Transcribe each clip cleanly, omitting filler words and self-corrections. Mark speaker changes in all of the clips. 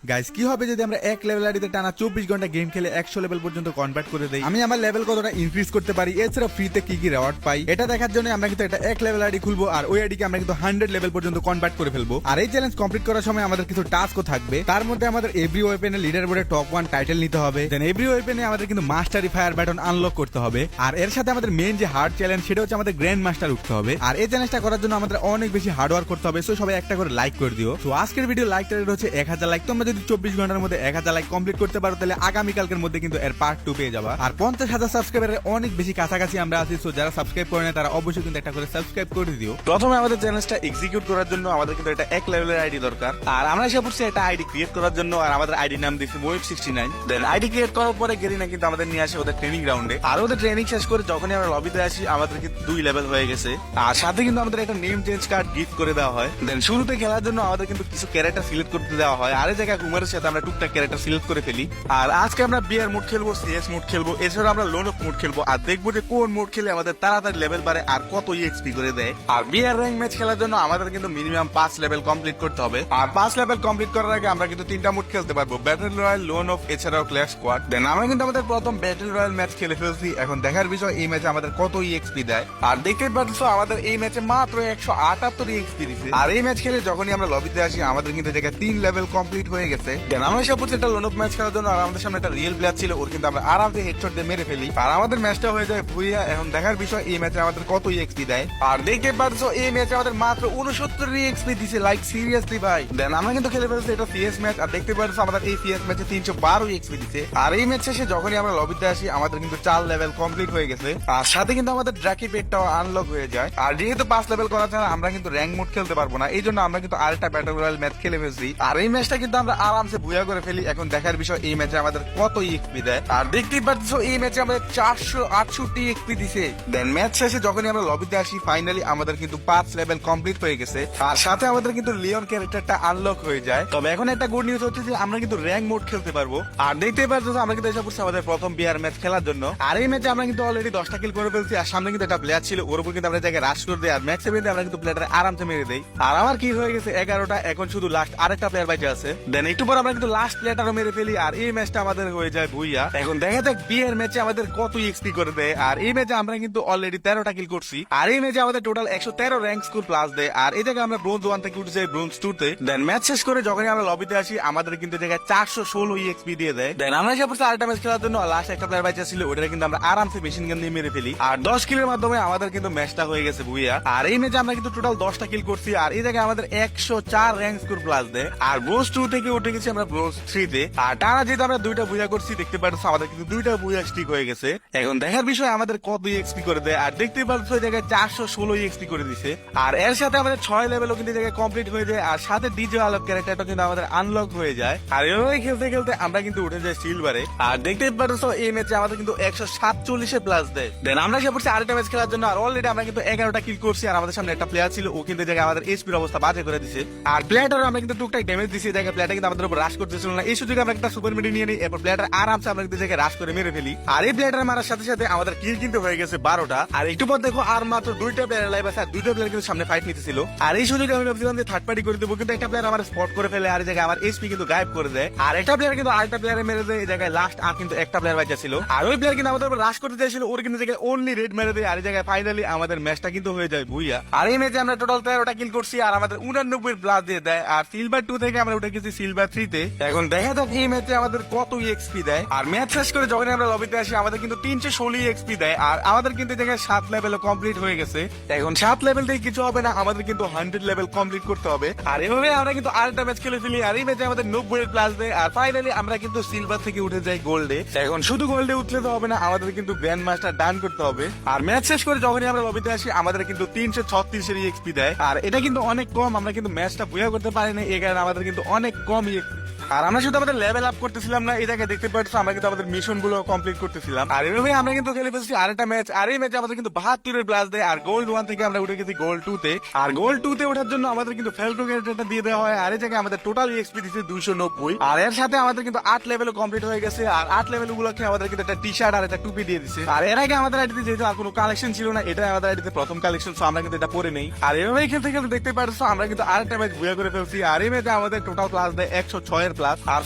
Speaker 1: Guys কি হবে যদি আমরা এক লেভেল আইডিতে টানা 24 ঘন্টা গেম খেলে 100 লেভেল পর্যন্ত কনভার্ট করে দেই। আমি আমার লেভেল কতটা ইনক্রিজ করতে পারি, এছাড়া ফ্রিতে কি কি রিওয়ার্ড পাই, এটা দেখার জন্য আমরা কিন্তু একটা এক লেভেল আইডি খুলবো আর ওই আইডিকে আমরা কিন্তু 100 লেভেল পর্যন্ত কনভার্ট করে ফেলবো। আর এই চ্যালেঞ্জ কমপ্লিট করার সময় আমাদের কিছু টাস্কও থাকবে। তার মধ্যে আমাদের এভরি ওয়েপেনে লিডার বোর্ডে টপ 1 টাইটেল নিতে হবে। দেন এভরি ওয়েপেনে আমাদের কিন্তু মাস্টারি ফায়ার ব্যাটন আনলক করতে হবে। আর এর সাথে আমাদের মেইন যে হার্ড চ্যালেঞ্জ সেটা হচ্ছে আমাদের গ্র্যান্ড মাস্টার উঠতে হবে। আর এই চ্যালেঞ্জটা করার জন্য আমাদের অনেক বেশি হার্ড ওয়ার্ক করতে হবে। সো সবাই একটা করে লাইক করে দিও। তো আজকের ভিডিও লাইক টার্গেট হচ্ছে 1000 লাইক। তোমরা যদি 24 ঘন্টার মধ্যে 1000 লাইক কমপ্লিট করতে পারো তাহলে আগামী কালকের মধ্যে কিন্তু এর পার্ট 2 পেয়ে যাবা। আর 50,000 সাবস্ক্রাইবারের অনেক বেশি কাছাকাছি আমরা আছি। সো যারা সাবস্ক্রাইব করে না তারা অবশ্যই কিন্তু একটা করে সাবস্ক্রাইব করে দিও।
Speaker 2: প্রথমে আমাদের চ্যালেঞ্জটা এক্সিকিউট করার জন্য আমাদের কিন্তু একটা এক লেভেলের আইডি দরকার। আর আমরা এসে পড়ছি একটা আইডি ক্রিয়েট করার জন্য। আর আমাদের আইডি নাম দিয়েছি ওয়েব69। দেন আইডি ক্রিয়েট করার পরে গেরিনা কিন্তু আমাদের নিয়ে আসে ওদের ট্রেনিং গ্রাউন্ডে। আর ওদের ট্রেনিং শেষ করে যখনই আমরা লবিতে আসি আমাদের কিন্তু 2 লেভেল হয়ে গেছে। আর সাথে কিন্তু আমাদের একটা নেম চেঞ্জ কার্ড গিফট করে দেওয়া হয়। দেন শুরুতে খেলার জন্য আমাদের কিন্তু কিছু ক্যারেক্টার সিলেক্ট করতে দেওয়া হয়। আর এই জায়গায় কুমারের সাথে আমরা টুকটাক ক্যারেক্টার সিলেক্ট করে ফেলি। আর আজকে আমরা বিয়ার মোড খেলবো, সিএস মোড খেলবো, এছাড়া আমরা লোন অফ মোড খেলবো। আর দেখবো যে কোন মোড খেলে আমাদের তাড়াতাড়ি লেভেল বাড়ে আর কত ইএক্সপি করে দেয়। আর বিয়ার র্যাঙ্ক ম্যাচ খেলার জন্য আমাদের কিন্তু মিনিমাম 5 লেভেল কমপ্লিট করতে হবে। আর 5 লেভেল কমপ্লিট করার আগে আমরা কিন্তু 3টা মোড খেলতে পারবো, ব্যাটল রয়্যাল, লোন অফ, এছাড়াও ক্ল্যাশ স্কোয়াড। দেন আমরা কিন্তু আমাদের প্রথম ব্যাটল রয়্যাল ম্যাচ খেলে ফেলছি। এখন দেখার বিষয় এই ম্যাচে আমাদের কত ইএক্সপি দেয়। আর দেখতে পাচ্ছ আমাদের এই ম্যাচে মাত্র 178 ইএক্সপি দিছে। আর এই ম্যাচ খেলে যখনই আমরা লবিতে আসি আমাদের কিন্তু জায়গায় 3 লেভেল কমপ্লিট হয়ে গেছে। দেন আমরা সাপোজ একটা লোন অফ ম্যাচ খেলার জন্য। আর আমাদের সামনে একটা রিয়েল প্লেয়ার ছিল, ওর কিন্তু আমরা আরামসে হেডশট দিয়ে মেরে ফেলি। আর আমাদের ম্যাচটা হয়ে যায় ভুইয়া। এখন দেখার বিষয় এই ম্যাচে আমাদের কত ইএক্সপি দেয়। আর দেখতে পাচ্ছ এই ম্যাচে আমাদের মাত্র 69 ইএক্সপি দিছে। লাইক সিরিয়াসলি ভাই। দেন আমরা কিন্তু খেলে ফেলছি এটা সিএস ম্যাচ। আর দেখতে পাচ্ছ আমাদের এই সিএস ম্যাচে 312 ইএক্সপি দিছে। আর এই ম্যাচ শেষে যখনই আমরা লবিতে আসি আমাদের কিন্তু 4 লেভেল কমপ্লিট হয়ে গেছে। আর সাথে কিন্তু আমাদের ড্রাকি পেটটাও আনলক হয়ে যায়। আর যেহেতু 5 লেভেল করা ছাড়া আমরা কিন্তু র্যাঙ্ক মোড খেলতে পারবো না, এই জন্য আমরা কিন্তু আরেকটা ব্যাটল রয়্যাল ম্যাচ খেলে ফেলছি। আর এই ম্যাচটা কিন্তু আমরা আরামসে ভুয়া করে ফেলি। এখন দেখার বিষয় এই ম্যাচে আমাদের কত ইএক্সপি দেয়। আর দেখতেই পাচ্ছ এই ম্যাচে আমাদের 468 ইএক্সপি দিছে। দেন ম্যাচ শেষে যখনই আমরা লবিতে আসি ফাইনালি আমাদের কিন্তু 5 লেভেল কমপ্লিট হয়ে গেছে। আর সাথে আমাদের কিন্তু লিওন ক্যারেক্টারটা আনলক হয়ে যায়। তবে এখন একটা গুড নিউজ হচ্ছে যে আমরা কিন্তু র্যাঙ্ক মোড খেলতে পারবো। আর দেখতেই পাচ্ছ আমরা কিন্তু এসে পড়ছি আমাদের প্রথম বিয়ার ম্যাচ খেলার জন্য। আর এই ম্যাচে আমরা কিন্তু অলরেডি 10টা কিল করে ফেলছি। আর সামনে কিন্তু একটা প্লেয়ার ছিল, ওর উপর কিন্তু আমরা জায়গায় রাশ করে দিই। আর ম্যাচে বেঁধে আমরা কিন্তু প্লেয়ারটা আরামসে মেরে দেই। আর আমার কি হয়ে গেছে 11টা, এখন শুধু লাস্ট আরেকটা প্লেয়ার বাইচে আছে। দেন একটু পর আমরা কিন্তু লাস্ট প্লেয়ারটারও মেরে ফেলি। আর এই ম্যাচটা আমাদের হয়ে যায় ভুইয়া। এখন দেখা যাক বিয়ের ম্যাচে আমাদের কত এক্সপি করে দেয়। আর এই ম্যাচে আমরা কিন্তু অলরেডি 13টা কিল করছি। আর এই ম্যাচে আমাদের টোটাল 113 র্যাঙ্ক স্কোর প্লাস দেয়। আর এই জায়গায় আমরা ব্রোঞ্জ 1 থেকে উঠে যাই ব্রোঞ্জ 2 তে। দেন ম্যাচ শেষ করে যখনই আমরা লবিতে আসি আমাদের কিন্তু জায়গায় 416 ইএক্সপি দিয়ে দেয়। দেন আমরা এসে পড়ছি আরেকটা ম্যাচ খেলার জন্য। লাস্ট একটা প্লেয়ার বাইচা ছিল, ওটা কিন্তু আমরা আরামসে মেশিন গান দিয়ে মেরে ফেলি। আর 10 কিলের মাধ্যমে আমাদের কিন্তু ম্যাচটা হয়ে গেছে ভুইয়া। আর এই ম্যাচে আমরা কিন্তু টোটাল 10টা কিল করছি। আর এই জায়গায় আমাদের 104 র্যাঙ্ক স্কোর প্লাস দেয়। আর ব্রোঞ্জ 2 থেকে উঠে গেছি আমরা ব্রোঞ্জ 3 তে। আর টানা যেহেতু আমরা 2টা ভুইয়া করছি দেখতে পাচ্ছ আমাদের কিন্তু 2টা ভুইয়া স্টিক হয়ে গেছে। এখন দেখার বিষয় আমাদের কত ইএক্সপি করে দেয়। আর দেখতে পাচ্ছ এই জায়গায় 416 ইএক্সপি করে দিছে। আর এর সাথে আমাদের 6 লেভেলও কিন্তু জায়গায় কমপ্লিট হয়ে যায়। আর সাথে ডিজে আলোক ক্যারেক্টারটা কিন্তু আমাদের আনলক হয়ে যায়। আর এভাবে খেলতে খেলতে আমরা কিন্তু উঠে যাই সিলভারে। আর দেখতে পাচ্ছ এই ম্যাচে আমাদের কিন্তু 147 প্লাস দেয়। দেন আমরা এসে পড়ছি আরেকটা ম্যাচ খেলার জন্য। আর অলরেডি আমরা কিন্তু 11টা কিল করছি। আর আমাদের সামনে একটা প্লেয়ার ছিল, ও কিন্তু জায়গায় আমাদের এইচপির অবস্থা বাজে করে দিছে। আর প্লেয়ারটার আমরা কিন্তু টুকটাক ড্যামেজ দিছি। জায়গায় প্লেয়ারটা কিন্তু আমাদের উপর রাশ করতেছিল না, এই সুযোগে আমরা একটা সুপার মিডি নিয়ে নিই। এরপর প্লেয়ারটা আরামসে আমরা কিন্তু জায়গায় রাশ করে মেরে ফেলি। আর এই প্লেয়ারটার মারার সাথে সাথে আমাদের কিল কিন্তু হয়ে গেছে 12টা। আর একটু পর দেখো আর মাত্র 2টা প্লেয়ার লাইভ আছে। আর 2টা প্লেয়ার কিন্তু সামনে ফাইট নিতেছিল। আর এই সুযোগে আমি ভাবছিলাম যে থার্ড পার্টি করে দেবো, কিন্তু একটা প্লেয়ার আমার স্পট করে ফেলে। আর এই জায়গায় আমার এইচপি কিন্তু গায়েব করে দেয়। আর একটা প্লেয়ার কিন্তু আরেকটা প্লেয়ারে মেরে দেয়। এই জায়গায় লাস্ট আর কিন্তু একটা প্লেয়ার বাঁচা ছিল। আর ওই প্লেয়ার কিন্তু আমাদের উপর রাশ করতে চাইছিল, ওর কিন্তু জায়গায় অনলি রেড মেরে দেয়। আর এই জায়গায় ফাইনালি আমাদের ম্যাচটা কিন্তু হয়ে যায় ভুইয়া। আর এই ম্যাচে আমরা টোটাল 13টা কিল করছি। আর আমাদের 89 প্লাস দিয়ে দেয়। আর সিলভার 2 থেকে আমরা উঠে গেছি সিলভার 3 তে। এখন দেখা যাক এই ম্যাচে আমাদের কত ইএক্সপি দেয়। আর ম্যাচ শেষ করে যখন আমরা লবিতে আসি আমাদের কিন্তু 316 ইএক্সপি দেয়। আর আমাদের কিন্তু জায়গায় 7 লেভেলও কমপ্লিট হয়ে গেছে। এখন 7 লেভেল থেকে কিছু হবে না, আমাদের কিন্তু 100 লেভেল কমপ্লিট করতে হবে। আর এভাবে আমরা কিন্তু আরেকটা ম্যাচ খেলে ফেলি। আর এই ম্যাচে আমাদের 90 প্লাস দেয়। আর ফাইনালি আমরা কিন্তু সিলভার থেকে উঠে যাই গোল্ডে। এখন শুধু গোল্ডে উঠলে তো হবে না, আমাদের কিন্তু গ্র্যান্ড মাস্টার ডান করতে হবে। আর ম্যাচ শেষ করে যখনই আমরা লবিতে আসি আমাদের কিন্তু 336 ইএক্সপি দেয়। আর এটা কিন্তু অনেক কম, আমরা কিন্তু ম্যাচটা বুয়া করতে পারি না, এই কারণে আমাদের কিন্তু অনেক কম ইএক্সপি। আর আমরা শুধু আমাদের লেভেল আপ করতেছিলাম না, এই জায়গায় দেখতে পাচ্ছ আমরা কিন্তু আমাদের মিশন গুলো কমপ্লিট করতেছিলাম। আর এভাবে আমরা কিন্তু খেলে ফেলছি আরেকটা ম্যাচ। আর এই ম্যাচে আমাদের কিন্তু 72 প্লাস দেয়। আর গোল্ড 1 থেকে আমরা উঠে গেছি গোল্ড 2 তে। আর গোল্ড 2 তে ওঠার জন্য আমাদের কিন্তু ফেলটো ক্যারেক্টারটা দিয়ে দেওয়া হয়। আর এই জায়গায় আমাদের টোটাল এক্সপি দিচ্ছে 290। আর এর সাথে আমাদের কিন্তু 8 লেভেলও কমপ্লিট হয়ে গেছে। আর 8 লেভেল গুলোকে আমাদের কিন্তু একটা টি শার্ট আর একটা টুপি দিয়ে দিচ্ছে। আর এর আগে আমাদের আইডিতে যেহেতু আর কোনো কালেকশন ছিল না, এটা আমাদের আইডিতে প্রথম কালেকশন, সো আমরা কিন্তু এটা পরে নেই। আর এভাবেই খেলতে খেলতে দেখতে পাচ্ছ আমরা কিন্তু আরেকটা ম্যাচ বুয়া করে ফেলছি। আর এই ম্যাচে আমাদের টোটাল প্লাস দেয় 106 এর প্লাস। আর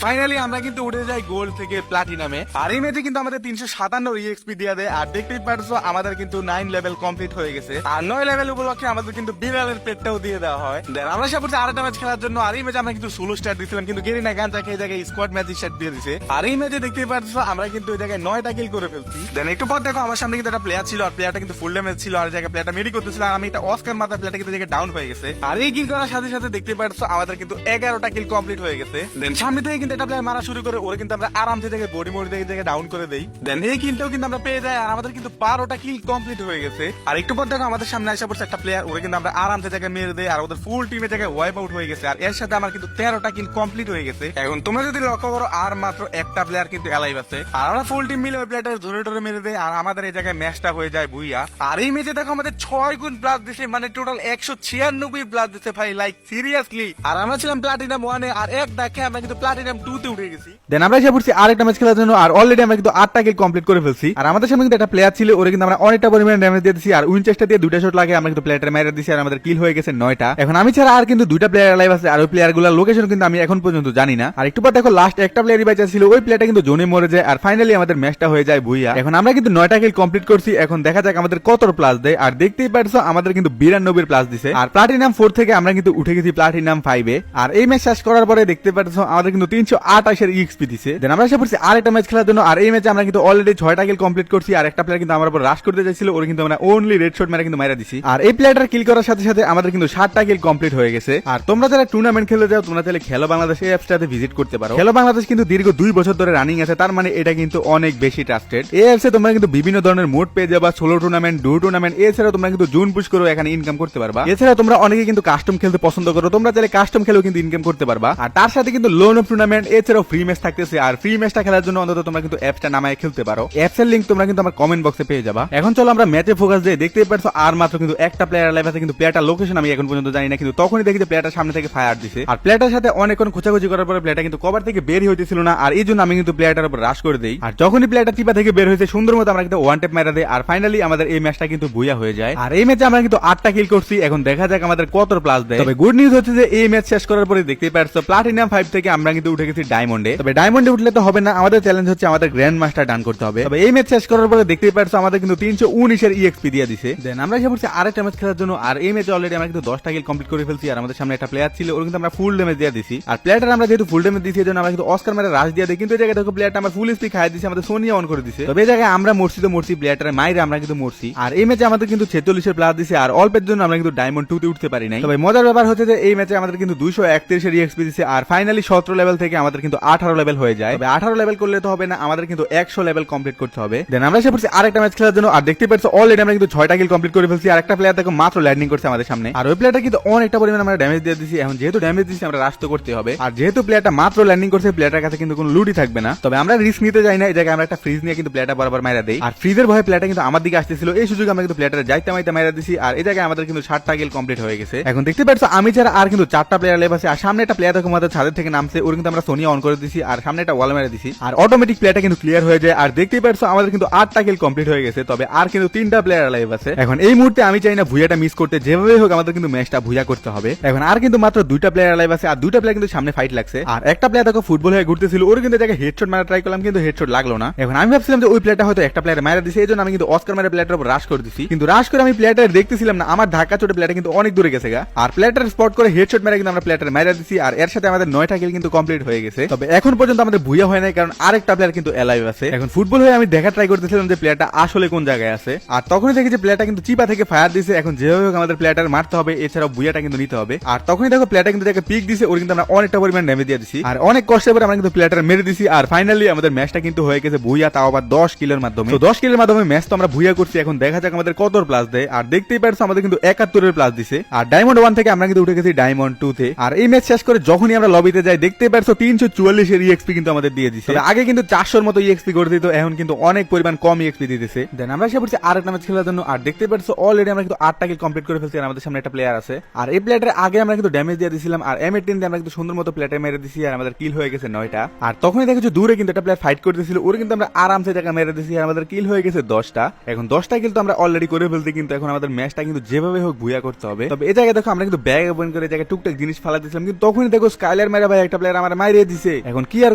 Speaker 2: ফাইনালি আমরা কিন্তু উঠে যাই গোল্ড থেকে প্লাটিনামে। আর এই ম্যাচে কিন্তু আমাদের 357 EXP দিয়ে দেয়। আর দেখতেই পারছো আমাদের কিন্তু 9 লেভেল কমপ্লিট হয়ে গেছে। আর 9 লেভেল উপলক্ষে আমাদের কিন্তু বিড়ালের পেটটাও দিয়ে দেওয়া হয়। দেন আমরা সব আরেকটা ম্যাচ খেলার জন্য, আর এই ম্যাচে আমরা কিন্তু সোলো স্টার্ট দিয়েছিলাম, কিন্তু গেরিনা গাঞ্জা খেয়ে জায়গায় স্কোয়াড ম্যাচ স্টার্ট দিয়ে দিছে। আর এই ম্যাচে দেখতেই পারছো আমরা কিন্তু ওই জায়গায় 9টা কিল করে ফেলছি। দেন একটু পর দেখো আমার সামনে কিন্তু একটা প্লেয়ার ছিল, আর প্লেয়ারটা কিন্তু ফুল ড্যামেজ ছিল, আর জায়গায় প্লেয়ারটা মেডি করতেছিল, আর আমি একটা অস্কার মাথা প্লেয়ারটা কিন্তু জায়গায় ডাউন হয়ে গেছে। আর এই কিল করার সাথে সাথে দেখতে পারছো আমাদের কিন্তু 11টা কিল কমপ্লিট হয়ে গেছে। দেন সামনে থেকে কিন্তু একটা প্লেয়ার মারা শুরু করে, ওরে কিন্তু আমরা আরামসে জায়গায় বডি মোড় থেকে জায়গায় ডাউন করে দেই। দেন এই কিলটাও কিন্তু আমরা পেয়ে যাই, আর আমাদের কিন্তু 12টা কিল কমপ্লিট হয়ে গেছে। আর একটু পর দেখো আমাদের সামনে আসা পড়ছে একটা প্লেয়ার, ওরে কিন্তু আমরা আরামসে জায়গায় মেরে দেই, আর ওদের ফুল টিমের জায়গায় ওয়াইপ আউট হয়ে গেছে। আর এর সাথে আমার কিন্তু 13টা কিল কমপ্লিট হয়ে গেছে। এখন তোমরা যদি লক্ষ্য করো আর মাত্র একটা প্লেয়ার কিন্তু অ্যালাইভ আছে, আর আমরা ফুল টিম মিলে ওই প্লেয়ারটা ধরে ধরে মেরে দেই, আর আমাদের এই জায়গায় ম্যাচটা হয়ে যায় বুইয়া। আর এই ম্যাচে দেখো আমাদের 6 গুণ প্লাস দিছে, মানে টোটাল 196 প্লাস দিছে ভাই, লাইক সিরিয়াসলি। আর আমরা ছিলাম প্লাটিনাম 1 এ, আর এক ডাকে আমরা কিন্তু প্লাটিনাম 2 তে উঠে গেছি।
Speaker 1: দেন আমরা এসে পড়ছি আরেকটা ম্যাচ খেলার জন্য, আর অলরেডি আমরা কিন্তু 8টা কিল কমপ্লিট করে ফেলছি। আর আমাদের সামনে কিন্তু একটা প্লেয়ার ছিল, ওরে কিন্তু আমরা অনেকটা পরিমাণে ড্যামেজ দিয়ে দিয়েছি, আর উইনচেস্টার দিয়ে 2টা শট লাগে আমরা কিন্তু প্লেয়ারটা মেরে দিয়েছি, আর আমাদের কিল হয়ে গেছে 9টা। এখন আমি ছাড়া আর কিন্তু 2টা প্লেয়ার লাইভ আছে, আর ওই প্লেয়ার গুলোর লোকেশন কিন্তু আমি এখন পর্যন্ত জানি না। আর একটু পর দেখো লাস্ট একটা প্লেয়ারই বাঁচা ছিল, ওই প্লেয়ারটা কিন্তু জোনে মরে যায়, আর ফাইনালি আমাদের ম্যাচটা হয়ে যায় বুইয়া। এখন আমরা কিন্তু 9টা কিল কমপ্লিট করছি, এখন দেখা যাক আমাদের কত প্লাস দেয়। আর দেখতেই পারছো আমাদের কিন্তু 92 প্লাস দিছে, আর প্লাটিনাম 4 থেকে আমরা কিন্তু উঠে গেছি প্লাটিনাম 5 এ। আর এই ম্যাচ শেষ করার পরে দেখতে পারছো আমাদের কিন্তু 328 এর EXP দিছে। দেন আমরা এসে পড়ছি আরেকটা ম্যাচ খেলার জন্য, আর এই ম্যাচে আমরা কিন্তু অলরেডি 6টা কিল কমপ্লিট করছি, আর একটা প্লেয়ার কিন্তু আমার উপর রাশ করতে চাইছিল, ওরে কিন্তু আমরা অনলি রেড শট মেরে কিন্তু মাইরা দিছি। আর এই প্লেয়ারটার কিল করার সাথে সাথে আমাদের কিন্তু 7টা কিল কমপ্লিট হয়ে গেছে। আর তোমরা যারা টুর্নামেন্ট খেলতে যাও, তোমরা চাইলে খেলো বাংলাদেশ এই অ্যাপসটাতে ভিজিট করতে পারো। খেলো বাংলাদেশ কিন্তু দীর্ঘ 2 বছর ধরে রানিং আছে, তার মানে এটা কিন্তু অনেক বেশি ট্রাস্টেড। এই অ্যাপসে তোমরা কিন্তু বিভিন্ন ধরনের মোড পেয়ে যাবা, সোলো টুর্নামেন্ট, ডু টুর্নামেন্ট, এছাড়া তোমরা কিন্তু জুন পুশ করে এখানে ইনকাম করতে পারবা। এছাড়া তোমরা অনেকে কিন্তু কাস্টম খেলতে পছন্দ করো, তোমরা চাইলে কাস্টম খেলেও কিন্তু ইনকাম করতে পারবা। আর তার সাথে কিন্তু লোন অফ টুর্নামেন্ট, এছাড়াও ফ্রি ম্যাচ থাকতেছে। আর ফ্রি ম্যাচটা খেলার জন্য অন্তত তোমরা কিন্তু অ্যাপসটা নামায় খেলতে পারো। অ্যাপসের লিংক তোমরা কিন্তু আমার কমেন্ট বক্সে পেয়ে যাবা। এখন চলো আমরা ম্যাচে ফোকাস দিই। দেখতেই পারছো আর মাত্র কিন্তু একটা প্লেয়ার লাইভ আছে, কিন্তু প্লেয়ারটার লোকেশন আমি এখন পর্যন্ত জানি না, কিন্তু তখনই দেখি যে প্লেয়ারটার সামনে থেকে ফায়ার দিছে। আর প্লেয়ারটার সাথে অনেকক্ষণ খোঁচাখুচি করার পরে প্লেয়ারটা কিন্তু কভার থেকে বের হইতেছিল না, আর এই জন্য আমি কিন্তু প্লেয়ারটার উপর রাশ করে দেই। আর যখনই প্লেয়ারটা চিপা থেকে বের হয়েছে সুন্দর মতো আমরা কিন্তু ওয়ান ট্যাপ মারা দেই, আর ফাইনালি আমাদের এই ম্যাচটা কিন্তু বুইয়া হয়ে যায়। আর এই ম্যাচে আমরা কিন্তু 8টা কিল করছি, এখন দেখা যাক আমাদের কত প্লাস দেয়। তবে গুড নিউজ হচ্ছে যে এই ম্যাচ শেষ করার পরে দেখতেই পারছো প্লাটিনাম 5 থেকে আমরা কিন্তু উঠে গেছি ডায়মন্ডে। তবে ডায়মন্ডে উঠলে তো হবে না, আমাদের চ্যালেঞ্জ হচ্ছে আমাদের গ্র্যান্ড মাস্টার ডান করতে হবে। তবে এই ম্যাচ শেষ করার পরে দেখতেই পারছো আমাদের কিন্তু 319 এর EXP দিয়ে দিছে। দেন আমরা এসে পড়ছি আরেকটা ম্যাচ খেলার জন্য, আর এই ম্যাচে অলরেডি আমরা কিন্তু 10টা কিল কমপ্লিট করে ফেলছি। আর আমাদের সামনে একটা প্লেয়ার ছিল, ওর কিন্তু আমরা ফুল ড্যামেজ দিয়ে দিছি। আর প্লেয়ারটা আমরা যেহেতু ফুল ড্যামেজ দিছি, এজন্য আমরা কিন্তু অস্কার মেরে রাশ দিয়ে দিই, কিন্তু এই জায়গায় দেখো প্লেয়ারটা আমরা ফুল স্পিড খাইয়ে দিছি, আমাদের সোনিয়া অন করে দিছে। তবে এই জায়গায় আমরা মরছি তো মরছি, প্লেয়ারটার মাইরে আমরা কিন্তু মরছি। আর এই ম্যাচে আমাদের কিন্তু 46 এর প্লাস দিছে, আর অল্পের জন্য আমরা কিন্তু ডায়মন্ড 2 তে উঠতে পারি নাই। তবে মজার ব্যাপার হচ্ছে যে এই ম্যাচে আমাদের কিন্তু 231 এর EXP দিছে, আর ফাইনালি 17 লেভেল থেকে আমাদের কিন্তু 18 লেভেল হয়ে যায়। তবে 18 লেভেল করলে তো হবে না, আমাদের কিন্তু 100 লেভেল কমপ্লিট করতে হবে। দেন আমরা এসে পড়ছি আরেকটা ম্যাচ খেলার জন্য, আর দেখতে পাচ্ছ অলরেডি আমরা কিন্তু 6টা কিল কমপ্লিট করে ফেলছি। আর একটা প্লেয়ার দেখো মাত্র ল্যান্ডিং করছে আমাদের সামনে, আর ওই প্লেয়ারটা কিন্তু অনেকটা পরিমাণে আমরা ড্যামেজ দিয়ে দিছি। এখন যেহেতু ড্যামেজ দিছি আমরা রাশ তো করতে হবে, আর যেহেতু প্লেয়ারটা মাত্র ল্যান্ডিং করছে প্লেয়ারটার কাছে কিন্তু কোনো লুটই থাকবে না। তবে আমরা রিস্ক নিতে যাই না, এই জায়গায় আমরা একটা ফ্রিজ নিয়ে কিন্তু প্লেয়ারটা বরাবর মাইরা দেই। আর ফ্রিজের ভয়ে প্লেয়ারটা কিন্তু আমার দিকে আসতেছিল, এই সুযোগে আমরা কিন্তু প্লেয়ারটা যাইতে মাইতে মাইরা দিছি। আর এই জায়গায় আমাদের কিন্তু 7টা কিল কমপ্লিট হয়ে গেছে। এখন দেখতে পাচ্ছ আমি ছাড়া আর কিন্তু 4টা প্লেয়ার লেভ আছে, আর সামনে একটা প্লেয়ার দেখো আমাদের ছাদের থেকে নামছে, ওর কিন্তু আমরা সোনিয়া অন করে দিছি, আর সামনে একটা ওয়াল মেরে দিছি, আর অটোমেটিক প্লেয়ারটা কিন্তু ক্লিয়ার হয়ে যায়। আর দেখতেই পাচ্ছ আমাদের কিন্তু 8টা কিল কমপ্লিট হয়ে গেছে। তবে আর কিন্তু 3টা প্লেয়ার লাইভ আছে। এখন এই মুহূর্তে আমি চাই না ভুইয়াটা মিস করতে, যেভাবে হোক আমাদের কিন্তু ম্যাচটা ভুইয়া করতে হবে। এখন আর কিন্তু মাত্র 2টা প্লেয়ার লাইভ আছে, আর 2টা প্লেয়ার কিন্তু সামনে ফাইট লাগছে। আর একটা প্লেয়ার দেখো ফুটবল হয়ে ঘুরতেছিল, ওর কিন্তু জায়গায় হেডশট মারা ট্রাই করলাম, কিন্তু হেডশট লাগলো না। এখন আমি ভাবছিলাম যে ওই প্লেয়ারটা হয়তো একটা প্লেয়ার মারা দিছে, এই জন্য আমি কিন্তু অস্কার মারা প্লেয়ারটার উপর রাশ করে দিছি, কিন্তু রাশ করে আমি প্লেয়ারটা দেখতেছিলাম না, আমার ধাক্কা চোটে প্লেয়ারটা কিন্তু অনেক দূরে গেছে গা। আর প্লেয়ারটার স্পট করে হেডশট মেরে কিন্তু আমরা প্লেয়ারটা মারা দিছি, আর এর সাথে আমাদের 9টা কিল কিন্তু কমপ্লিট হয়ে গেছে। তবে এখন পর্যন্ত আমাদের ভুইয়া হয় নাই, কারণ আরেকটা প্লেয়ার কিন্তু অ্যালাইভ আছে। এখন ফুটবল হয়ে আমি দেখা ট্রাই করতেছিলাম যে প্লেয়ারটা আসলে কোন জায়গায় আছে, আর তখনই দেখি যে প্লেয়ারটা কিন্তু চিপা থেকে ফায়ার দিছে। এখন যেভাবে হোক আমাদের প্লেয়ারটা মারতে হবে, এছাড়াও ভুইয়াটা কিন্তু নিতে হবে। আর তখনই দেখো প্লেয়ারটা কিন্তু দেখে পিক দিছে, ওর কিন্তু আমরা অনেকটা পরিমাণ ড্যামেজ দিয়ে দিছি, আর অনেক কষ্টের পরে আমরা কিন্তু প্লেয়ারটা মেরে দিছি। আর ফাইনালি আমাদের ম্যাচটা কিন্তু হয়ে গেছে ভুইয়া, তাও আবার 10 কিলের মাধ্যমে। তো 10 কিলের মাধ্যমে ম্যাচ তো আমরা ভুইয়া করছি। এখন দেখা যাক আমাদের কত প্লাস দেয়। আর দেখতেই পারছো আমাদের কিন্তু 71 এর প্লাস দিছে, আর ডায়মন্ড 1 থেকে আমরা কিন্তু উঠে গেছি ডায়মন্ড 2 তে। আর এই ম্যাচ শেষ করে যখনই আমরা লবিতে যাই দেখতেই পারছো 344 এর EXP কিন্তু আমাদের দিয়ে দিছে। আগে কিন্তু 400 এর মতো EXP করে দিত, এখন কিন্তু অনেক পরিমাণ কম EXP দিতেছে। দেন আমরা এসে পড়ছি আরেকটা ম্যাচ খেলার জন্য, আর দেখতেই পারছো অলরেডি আমরা কিন্তু 8টা কিল কমপ্লিট করে ফেলছি। আর আমাদের সামনে একটা প্লেয়ার আছে, আর এই প্লেয়ারের আগে আমরা কিন্তু ড্যামেজ দিয়ে দিয়েছিলাম, আর M18 দিয়ে আমরা কিন্তু সুন্দর মতো প্লেয়ারটা মেরে দিছি, আর আমাদের কিল হয়ে গেছে 9টা। আর তখনই দেখেছো দূরে কিন্তু একটা প্লেয়ার ফাইট করতেছিল, ওর কিন্তু আমরা আরামসে জায়গা মেরে দিছি, আর আমাদের কিল হয়ে গেছে 10টা। এখন 10টা কিল তো আমরা অলরেডি করে ফেলছি, কিন্তু এখন আমাদের ম্যাচটা কিন্তু যেভাবে হোক ভুইয়া করতে হবে। তবে এই জায়গায় দেখো আমরা কিন্তু ব্যাগ ওপেন করে জায়গায় টুকটাক জিনিস ফালা দিয়েছিলাম, কিন্তু তখনই দেখো স্কাইলার মেরা ভাই একটা প্লেয়ার আমার মারিয়ে দিছে। এখন কি আর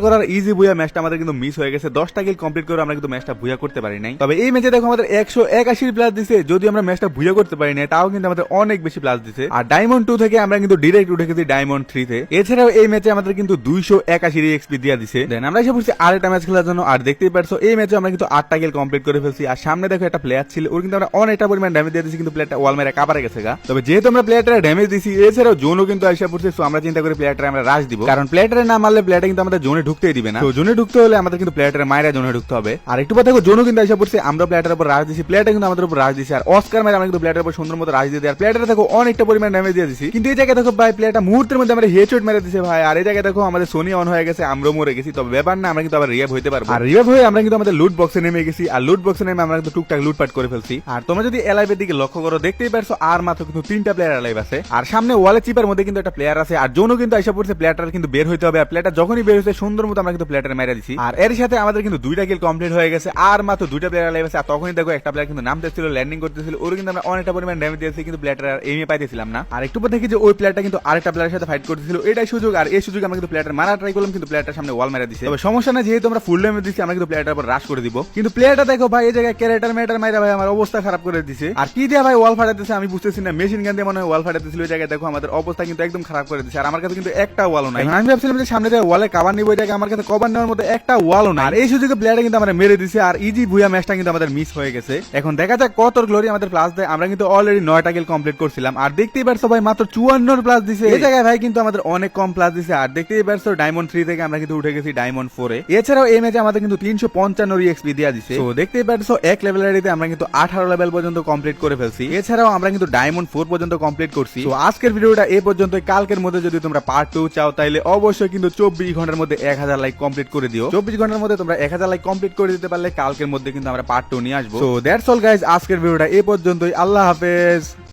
Speaker 1: করার, ইজি বুয়া ম্যাচটা আমাদের কিন্তু মিস হয়ে গেছে। 10টা কিল কমপ্লিট করে আমরা কিন্তু ম্যাচটা বুয়া করতে পারি নাই। তবে এই ম্যাচে দেখো আমাদের 181 প্লাস দিছে। যদি আমরা ম্যাচটা বুয়া করতে পারি নাই, তাও কিন্তু আমাদের অনেক বেশি প্লাস দিছে। আর ডায়মন্ড 2 থেকে আমরা কিন্তু ডিরেক্ট উঠে গেছি ডায়মন্ড 3 তে। এছাড়াও এই ম্যাচে আমাদের কিন্তু 281 এক্সপি দিয়া দিছে। দেন আমরা এসে পড়ছি আরেকটা ম্যাচ খেলার জন্য। আর দেখতেই পারছো এই ম্যাচে আমরা কিন্তু 8টা কিল কমপ্লিট করে ফেলছি। আর সামনে দেখো একটা প্লেয়ার ছিল, ওর কিন্তু আমরা অনেকটা পরিমাণ ড্যামেজ দিয়ে দিছি, কিন্তু প্লেয়ারটা ওয়াল মেরে কাবারে গেছে গা। তবে যেহেতু আমরা প্লেয়ারটা ড্যামেজ দিছি, এছাড়াও জোনও কিন্তু আইসা পড়ছে, সো আমরা চিন্তা করি প্লেয়ারটা আমরা রাশ দিব, কারণ প্লেয়ারটা না মারলে প্লেয়ারটা কিন্তু আমাদের জোনে ঢুকতেই দিবে না। তো জোনে ঢুকতে হলে আমাদের কিন্তু প্লেয়ারটা মাইরা জোনে ঢুকতে হবে। আর একটু কথা দেখো, জোনও কিন্তু আইসা পড়ছে, আমরা প্লেয়ারটার উপর রাশ দিছি, প্লেয়ারটা কিন্তু আমাদের উপর রাশ দিছে। আর অস্কার মেরে আমরা কিন্তু প্লেয়ারের উপর সুন্দর মতো রাশ দিয়ে দিই। আর প্লেয়ারটা দেখো অনেকটা পরিমাণ ড্যামেজ দিয়ে দিছি, কিন্তু এই জায়গায় দেখো ভাই প্লেয়ারটা মুহূর্তের মধ্যে আমরা হেডশট মেরে দিছে ভাই। আর এই জায়গায় দেখো আমাদের সোনি অন হয়ে গেছে, আমরাও মরে গেছি। তবে ব্যাপার না, আমরা কিন্তু আবার রিভাইভ হইতে পারবো। আর রিভাইভ হয়ে আমরা কিন্তু আমাদের লুট বক্সে নেমে গেছি। আর লুট বক্সে নেমে আমরা কিন্তু টুকটাক লুটপাট করে ফেলছি। আর তোমরা যদি এলাইভের দিকে লক্ষ্য করো, দেখতেই পারছো আর মাত্র কিন্তু 3টা প্লেয়ার এলাইভ আছে। আর সামনে ওয়ালে চিপার মধ্যে কিন্তু একটা প্লেয়ার আছে। আর জোনও কিন্তু আইসা পড়ছে, প্লেয়ারটার কিন্তু বের হইতে হবে। আর প্লেয়ারটা যখনই বের হয়েছে সুন্দর মতো আমরা কিন্তু প্লেয়ারটা মেরে দিছি। আর এর সাথে আমাদের কিন্তু 2টা কিল কমপ্লিট হয়ে গেছে। আর মাত্র 2টা প্লেয়ার এলাইভ আছে। আর তখনই দেখো একটা প্লেয়ার কিন্তু নামতেছিল, ল্যান্ডিং করতেছিল, ওর কিন্তু আমরা অনেকটা পরিমাণ ড্যামেজ দিয়েছি, কিন্তু প্লেয়ারটা এমে পাইতেছিলাম না। আর একটু পর দেখি যে ওই প্লেয়ারটা কিন্তু আরেকটা প্লেয়ারের সাথে ফাইট করতেছিল, এটাই সুযোগ। আর এই সুযোগে আমরা কিন্তু প্লেয়ারটা মারা ট্রাই করলাম, কিন্তু প্লেয়ারটার সামনে ওয়াল মেরে দিছে। তবে সমস্যা না, যেহেতু আমরা ফুল ড্যামেজ দিছি, আমরা কিন্তু প্লেয়ারটার উপর রাশ করে দিব। কিন্তু প্লেয়ারটা দেখো ভাই এই জায়গায় ক্যারেক্টার মেটার মাইরা ভাই আমার অবস্থা খারাপ করে দিছে। আর কি দিয়ে ভাই ওয়াল ফাটাতেছে আমি বুঝতেছি না, মেশিন গান দিয়ে মনে হয় ওয়াল ফাটাতেছিল। ওই জায়গায় দেখো আমাদের অবস্থা কিন্তু একদম খারাপ করে দিছে। আর আমার কাছে কিন্তু একটা ওয়ালও নাই। আমি ভাবছিলাম যে সামনে যে ওয়ালে কভার নিব, ওই জায়গায় আমার কাছে কভার নেওয়ার মতো একটা ওয়ালও নাই। আর এই সুযোগে প্লেয়ারটা কিন্তু আমরা মেরে দিছে। আর ইজি বুয়া ম্যাচটা কিন্তু আমাদের মিস হয়ে গেছে। এখন দেখা যাক কত গ্লোরি আমাদের প্লাস দেয়। আমরা কিন্তু অলরেডি 9টা কিল কমপ্লিট করছিলাম। আর দেখতেই পারছো ভাই মাত্র 54 প্লাস দিছে। এই জায়গায় ভাই কিন্তু আমাদের অনেক কম প্লাস দিছে। আর দেখতেই পারছো ডায়মন্ড 3 থেকে আমরা কিন্তু উঠে গেছি ডায়মন্ড 4 এ। এছাড়াও এই ম্যাচে আমাদের কিন্তু 355 এক্সপি দেয়া দিছে। তো দেখতেই পারছো এক লেভেলেরিতে আমরা কিন্তু 18 লেভেল পর্যন্ত কমপ্লিট করে ফেলছি। এছাড়াও আমরা কিন্তু ডায়মন্ড 4 পর্যন্ত কমপ্লিট করছি। তো আজকের ভিডিওটা এই পর্যন্ত। কালকের মধ্যে যদি তোমরা পার্ট 2 চাও, তাইলে অবশ্যই কিন্তু 24 ঘন্টার মধ্যে 1000 লাইক কমপ্লিট করে দিও। 24 ঘন্টার মধ্যে তোমরা 1000 লাইক কমপ্লিট করে দিতে পারলে কালকের মধ্যে কিন্তু আমরা পার্ট 2 নিয়ে আসবো। সো দ্যাটস অল গাইস, আজকের ভিডিওটা এই পর্যন্তই। আল্লাহ হাফেজ।